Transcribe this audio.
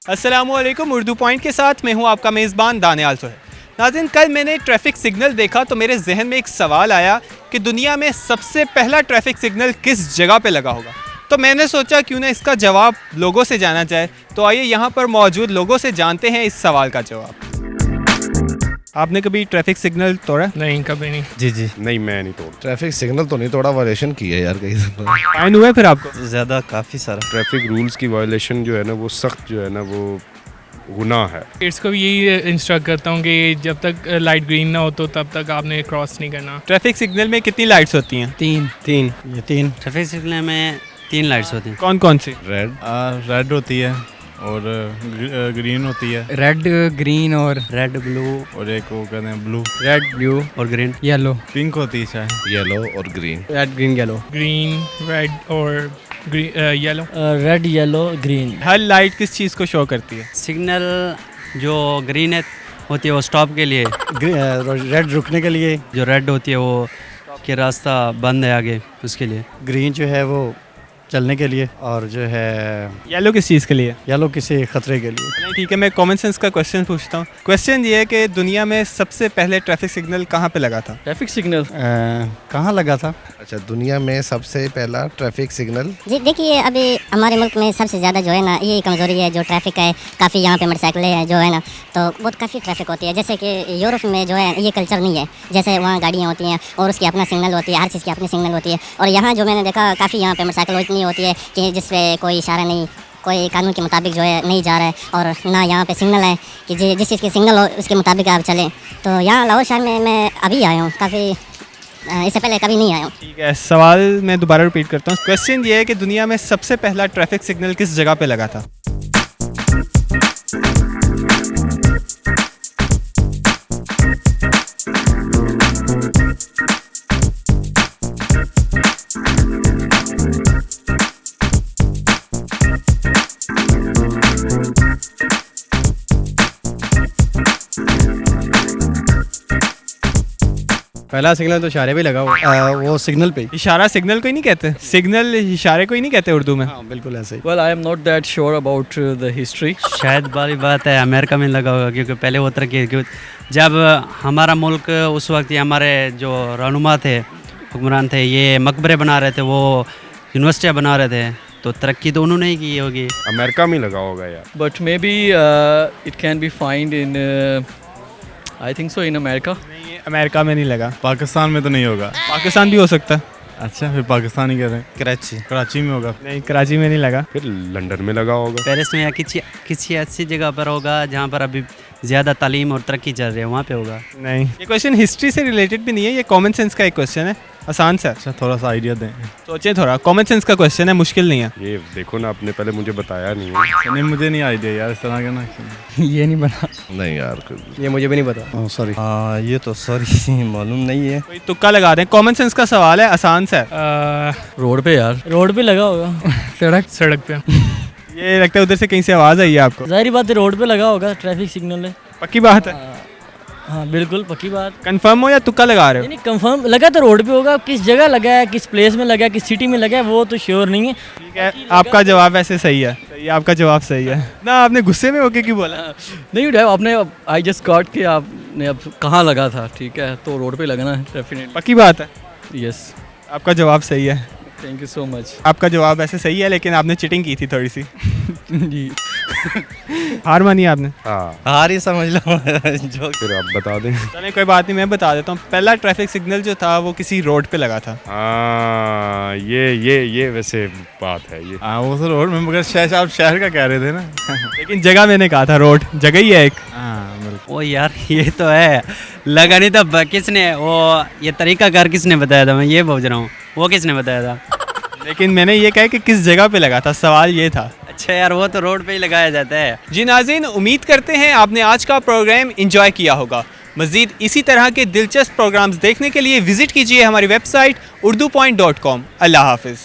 अस्सलामुअलैकुम। उर्दू पॉइंट के साथ मैं हूं आपका मेज़बान दानियाल सोहेल। नाज़रीन, कल मैंने ट्रैफिक सिग्नल देखा तो मेरे जहन में एक सवाल आया कि दुनिया में सबसे पहला ट्रैफिक सिग्नल किस जगह पे लगा होगा। तो मैंने सोचा क्यों ना इसका जवाब लोगों से जाना जाए। तो आइए यहाँ पर मौजूद लोगों से जानते हैं इस सवाल का जवाब। आपने कभी ट्रैफिक सिग्नल तोड़ा? नहीं, कभी नहीं। जी नहीं, मैं नहीं तोड़। ट्रैफिक सिग्नल तो नहीं तोड़ा, वायलेशन की है यार कई दफा। फाइन हुआ है फिर आपको? ज़्यादा काफ़ी सारा। ट्रैफिक रूल्स की वायलेशन जो है ना वो सख्त जो है ना वो गुनाह है। किड्स को भी यही इंस्ट्रक्ट करता हूँ कि जब तक लाइट ग्रीन ना हो तो तब तक आपने क्रॉस नहीं करना। ट्रैफिक सिग्नल में कितनी लाइट्स होती हैं? तीन ट्रैफिक सिग्नल में 3 लाइट्स होती हैं। कौन कौन सी? रेड होती है और ग्रीन होती है। रेड ग्रीन और रेड ब्लू और एक वो कहते हैं ब्लू। रेड ब्लू और ग्रीन येलो। पिंक होती है शायद। येलो और green. Red green yellow. Green, red और येलो। Red yellow green. हर लाइट किस चीज़ को शो करती है? सिग्नल जो ग्रीन है होती है वो स्टॉप के लिए, रेड रुकने के लिए। जो रेड होती है वो कि रास्ता बंद है आगे उसके लिए। ग्रीन जो है वो चलने के लिए और जो है येलो किस चीज़ के लिए? येलो किसी खतरे के लिए। नहीं, ठीक है, मैं कॉमन सेंस का क्वेश्चन पूछता हूँ। क्वेश्चन ये है कि दुनिया में सबसे पहले ट्रैफिक सिग्नल कहाँ पे लगा था? ट्रैफिक सिग्नल कहाँ लगा था? अच्छा, दुनिया में सबसे पहला ट्रैफिक सिग्नल। जी देखिए, अभी हमारे मुल्क में सबसे ज़्यादा जो है ना ये कमज़ोरी है, जो ट्रैफिक है काफ़ी यहाँ पे मोटरसाइकिलें हैं जो है ना, तो बहुत काफ़ी ट्रैफिक होती है। जैसे कि यूरोप में जो है ये कल्चर नहीं है, जैसे वहाँ गाड़ियाँ होती हैं और उसकी अपना सिग्नल होती है, हर चीज़ की अपनी सिग्नल होती है। और यहाँ जो मैंने देखा काफ़ी यहाँ पे मोटरसाइकिल इतनी होती है कि जिस पे कोई इशारा नहीं, कोई कानून के मुताबिक जो है नहीं जा रहा है, और ना यहाँ पे सिग्नल है कि जिस चीज़ की सिग्नल हो उसके मुताबिक आप चलें। तो यहाँ लाहौर शहर में मैं अभी आया हूँ, काफ़ी इससे पहले कभी नहीं आया हूँ। ठीक है, सवाल मैं दोबारा रिपीट करता हूँ। क्वेश्चन ये है कि दुनिया में सबसे पहला ट्रैफिक सिग्नल किस जगह पे लगा था? पहला सिग्नल तो इशारे पे लगा हुआ, वो सिग्नल पे। इशारा सिग्नल को ही नहीं कहते? सिग्नल इशारे को ही नहीं कहते उर्दू में? हाँ बिल्कुल ऐसे ही। Well, I am not that sure about the history. शायद बड़ी बात है अमेरिका में लगा होगा, क्योंकि पहले वो तरक्की जब हमारा मुल्क उस वक्त ये हमारे जो रहनुमा थे, हुक्मरान थे, ये मकबरे बना रहे थे, वो यूनिवर्सिटियाँ बना रहे थे, तो तरक्की तो उन्होंने ही की होगी। अमेरिका में लगा होगा यार। But maybe it can be found in, I think so, in America. नहीं, अमेरिका में नहीं लगा। पाकिस्तान में तो नहीं होगा। पाकिस्तान भी हो सकता है। अच्छा, फिर पाकिस्तान ही कह रहे हैं। कराची में होगा। नहीं, कराची में नहीं लगा। फिर लंदन में लगा होगा। पेरिस में या किसी ऐसी जगह पर होगा जहाँ पर अभी ज़्यादा तालीम और तरक्की चल रही है, वहाँ पे होगा। नहीं, ये क्वेश्चन हिस्ट्री से रिलेटेड भी नहीं है, ये कॉमन सेंस का एक क्वेश्चन है, आसान सा। अच्छा, थोड़ा सा आइडिया दें। सोचें थोड़ा, कॉमन सेंस का क्वेश्चन है, मुश्किल नहीं है। ये देखो ना, आपने पहले मुझे बताया नहीं है। नहीं, मुझे नहीं आइडिया यार इस तरह का ना। ये नहीं बना। नहीं यार, ये मुझे भी नहीं पता। सॉरी। ये तो सॉरी मालूम नहीं है। कोई तुक्का लगा दें, कॉमन सेंस का सवाल है, आसान सा है। रोड पे यार। रोड पे लगा होगा। सड़क पे। ये लगता है उधर से कहीं से आवाज़ आई है आपको। जाहिर बात है रोड पे लगा होगा, ट्रैफिक सिग्नल है। पक्की बात है? हाँ बिल्कुल पक्की बात। कंफर्म हो या तुक्का लगा रहे हो? नहीं, कंफर्म लगा तो रोड पे होगा, किस जगह लगा है, किस प्लेस में लगा है, किस सिटी में लगा है, वो तो श्योर नहीं है। ठीक है, आपका जवाब वैसे सही है। सही है, आपका जवाब सही है ना। आपने गुस्से में होके क्यों बोला? नहीं उठाया आपने, आई जस्ट गॉट कि आपने अब कहाँ लगा था, ठीक है, तो रोड पे लगना है डेफिनेटली। पक्की बात है? यस, आपका जवाब सही है। Thank you so much. आपका जवाब वैसे सही है, लेकिन आपने चीटिंग की थी थोड़ी सी। जी। हार मानी आपने? हाँ, हार ही समझ लो। जो फिर आप बता दें। चलिए कोई बात नहीं, मैं बता देता हूँ। पहला ट्रैफिक सिग्नल जो था वो किसी रोड पे लगा था। हाँ, ये वैसे बात है ये। हाँ, वो तो रोड में, मगर शायद आप शहर का कह रहे थे ना। लेकिन जगह मैंने कहा था, रोड जगह ही है एक। हाँ बिल्कुल। ओ यार, ये तो है, लगा नहीं था। किसने वो ये तरीकाकार किसने बताया था? मैं ये पूछ रहा हूँ, वो किसने बताया था? लेकिन मैंने ये कहा कि किस जगह पे लगा था, सवाल ये था। अच्छा यार, वो तो रोड पे ही लगाया जाता है। जी नाज़रीन, उम्मीद करते हैं आपने आज का प्रोग्राम एंजॉय किया होगा। मज़ीद इसी तरह के दिलचस्प प्रोग्राम्स देखने के लिए विजिट कीजिए हमारी वेबसाइट urdupoint.com। अल्लाह हाफिज़।